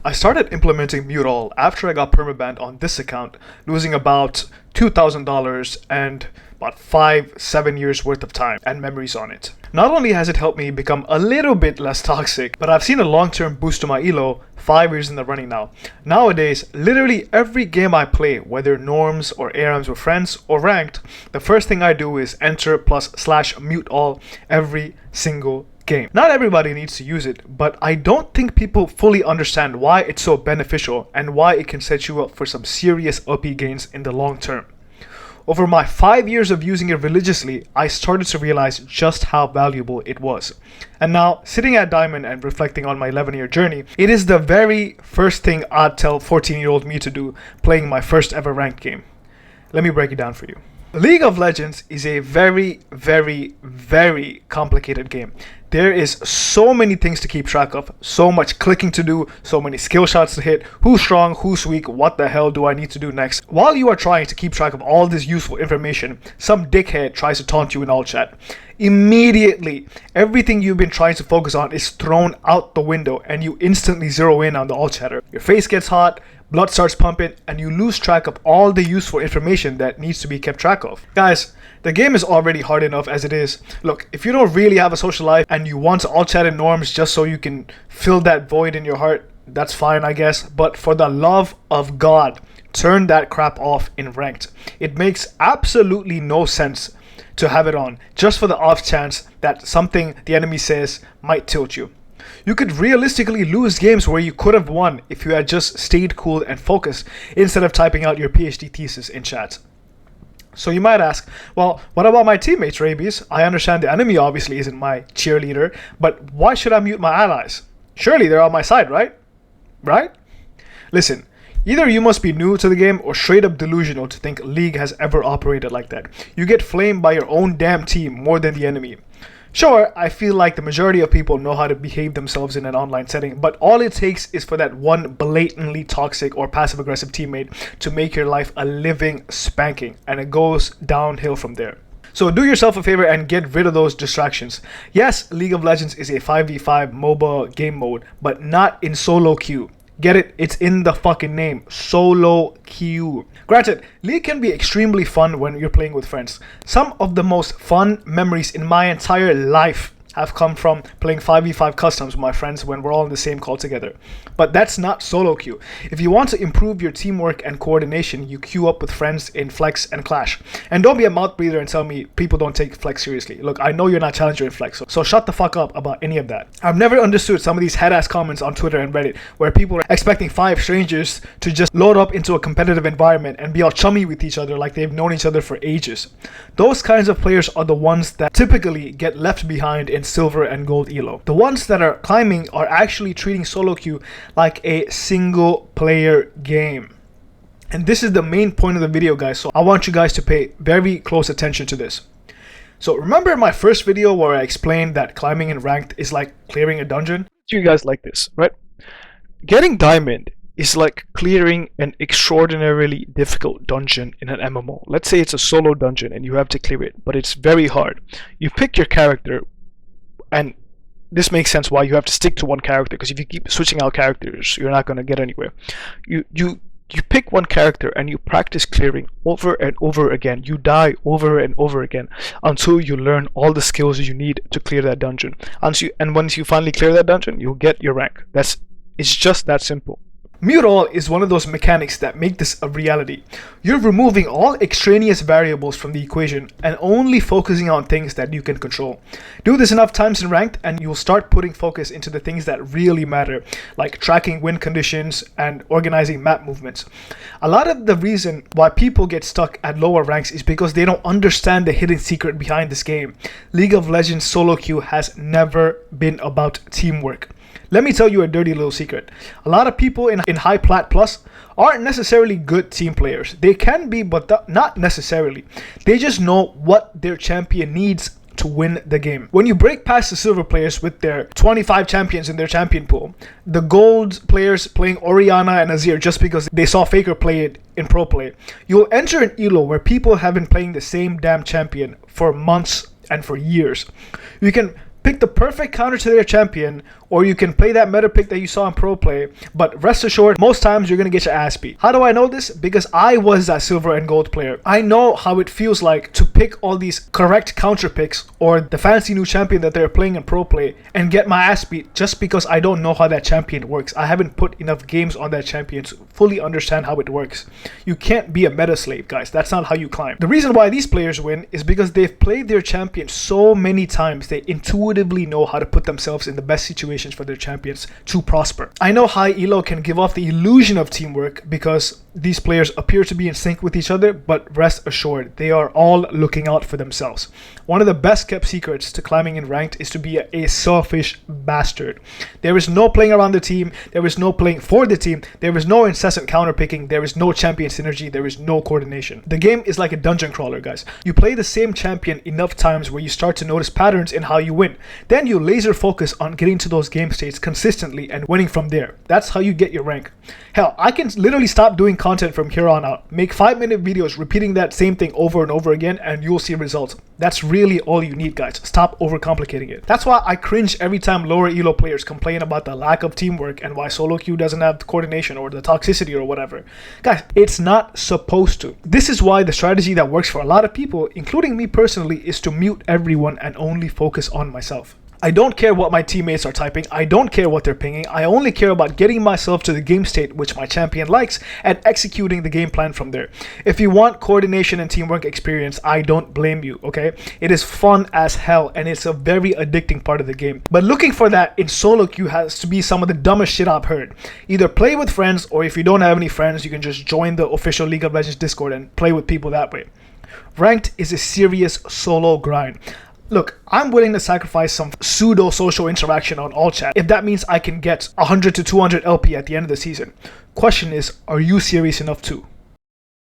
I started implementing mute all after I got permabanned on this account, losing about $2,000 and about 7 years worth of time and memories on it. Not only has it helped me become a little bit less toxic, but I've seen a long-term boost to my elo 5 years in the running now. Nowadays, literally every game I play, whether norms or ARMs with friends or ranked, the first thing I do is enter + mute all every single game. Not everybody needs to use it, but I don't think people fully understand why it's so beneficial and why it can set you up for some serious OP gains in the long term. Over my 5 years of using it religiously, I started to realize just how valuable it was. And now, sitting at Diamond and reflecting on my 11-year journey, it is the very first thing I'd tell 14-year-old me to do playing my first ever ranked game. Let me break it down for you. League of Legends is a very, very, very complicated game. There is so many things to keep track of, so much clicking to do, so many skill shots to hit, who's strong, who's weak, what the hell do I need to do next. While you are trying to keep track of all this useful information, some dickhead tries to taunt you in all chat. Immediately, everything you've been trying to focus on is thrown out the window and you instantly zero in on the all chatter. Your face gets hot, blood starts pumping, and you lose track of all the useful information that needs to be kept track of. Guys, the game is already hard enough as it is. Look, if you don't really have a social life and you want to all chat in norms just so you can fill that void in your heart, that's fine, I guess. But for the love of God, turn that crap off in ranked. It makes absolutely no sense to have it on just for the off chance that something the enemy says might tilt you. You could realistically lose games where you could have won if you had just stayed cool and focused instead of typing out your PhD thesis in chat. So you might ask, well, what about my teammates, Rabies? I understand the enemy obviously isn't my cheerleader, but why should I mute my allies? Surely they're on my side, right? Right? Listen, either you must be new to the game or straight up delusional to think League has ever operated like that. You get flamed by your own damn team more than the enemy. Sure, I feel like the majority of people know how to behave themselves in an online setting, but all it takes is for that one blatantly toxic or passive-aggressive teammate to make your life a living spanking, and it goes downhill from there. So do yourself a favor and get rid of those distractions. Yes, League of Legends is a 5v5 MOBA game mode, but not in solo queue. Get it? It's in the fucking name. Solo queue. Granted, League can be extremely fun when you're playing with friends. Some of the most fun memories in my entire life have come from playing 5v5 customs with my friends when we're all in the same call together. But that's not solo queue. If you want to improve your teamwork and coordination, you queue up with friends in Flex and Clash. And don't be a mouth breather and tell me people don't take Flex seriously. Look, I know you're not Challenger in Flex, so shut the fuck up about any of that. I've never understood some of these head-ass comments on Twitter and Reddit where people are expecting 5 strangers to just load up into a competitive environment and be all chummy with each other like they've known each other for ages. Those kinds of players are the ones that typically get left behind in silver and gold elo. The ones that are climbing are actually treating solo queue like a single player game. And this is the main point of the video, guys, so I want you guys to pay very close attention to this. So remember in my first video where I explained that climbing in ranked is like clearing a dungeon? You guys like this, right? Getting diamond is like clearing an extraordinarily difficult dungeon in an MMO. Let's say it's a solo dungeon and you have to clear it, but it's very hard. You pick your character, and this makes sense why you have to stick to one character, because if you keep switching out characters, you're not going to get anywhere. You pick one character and you practice clearing over and over again. You die over and over again until you learn all the skills you need to clear that dungeon. And once you finally clear that dungeon, you'll get your rank. It's just that simple. Mute all is one of those mechanics that make this a reality. You're removing all extraneous variables from the equation and only focusing on things that you can control. Do this enough times in ranked and you'll start putting focus into the things that really matter, like tracking win conditions and organizing map movements. A lot of the reason why people get stuck at lower ranks is because they don't understand the hidden secret behind this game. League of Legends solo queue has never been about teamwork. Let me tell you a dirty little secret. A lot of people in high plat plus aren't necessarily good team players. They can be, but not necessarily. They just know what their champion needs to win the game. When you break past the silver players with their 25 champions in their champion pool, the gold players playing Orianna and Azir just because they saw Faker play it in pro play, you'll enter an elo where people have been playing the same damn champion for months and for years. You can Pick the perfect counter to their champion, or you can play that meta pick that you saw in pro play, but rest assured, most times you're going to get your ass beat. How do I know this? Because I was that silver and gold player. I know how it feels like to pick all these correct counter picks or the fancy new champion that they're playing in pro play and get my ass beat just because I don't know how that champion works. I haven't put enough games on that champion to fully understand how it works. You can't be a meta slave, guys. That's not how you climb. The reason why these players win is because they've played their champion so many times they intuitively know how to put themselves in the best situations for their champions to prosper. I know high elo can give off the illusion of teamwork because these players appear to be in sync with each other, but rest assured, they are all looking out for themselves. One of the best kept secrets to climbing in ranked is to be a selfish bastard. There is no playing around the team, there is no playing for the team, there is no incessant counter picking, there is no champion synergy, there is no coordination. The game is like a dungeon crawler, guys. You play the same champion enough times where you start to notice patterns in how you win. Then you laser focus on getting to those game states consistently and winning from there. That's how you get your rank. Hell, I can literally stop doing content from here on out. Make 5-minute videos repeating that same thing over and over again and you'll see results. That's really all you need, guys. Stop overcomplicating it. That's why I cringe every time lower elo players complain about the lack of teamwork and why solo queue doesn't have the coordination or the toxicity or whatever. Guys, it's not supposed to. This is why the strategy that works for a lot of people, including me personally, is to mute everyone and only focus on myself. I don't care what my teammates are typing, I don't care what they're pinging, I only care about getting myself to the game state which my champion likes and executing the game plan from there. If you want coordination and teamwork experience, I don't blame you, okay? It is fun as hell and it's a very addicting part of the game. But looking for that in solo queue has to be some of the dumbest shit I've heard. Either play with friends, or if you don't have any friends, you can just join the official League of Legends Discord and play with people that way. Ranked is a serious solo grind. Look, I'm willing to sacrifice some pseudo social interaction on all chat if that means I can get 100 to 200 LP at the end of the season. Question is, are you serious enough too?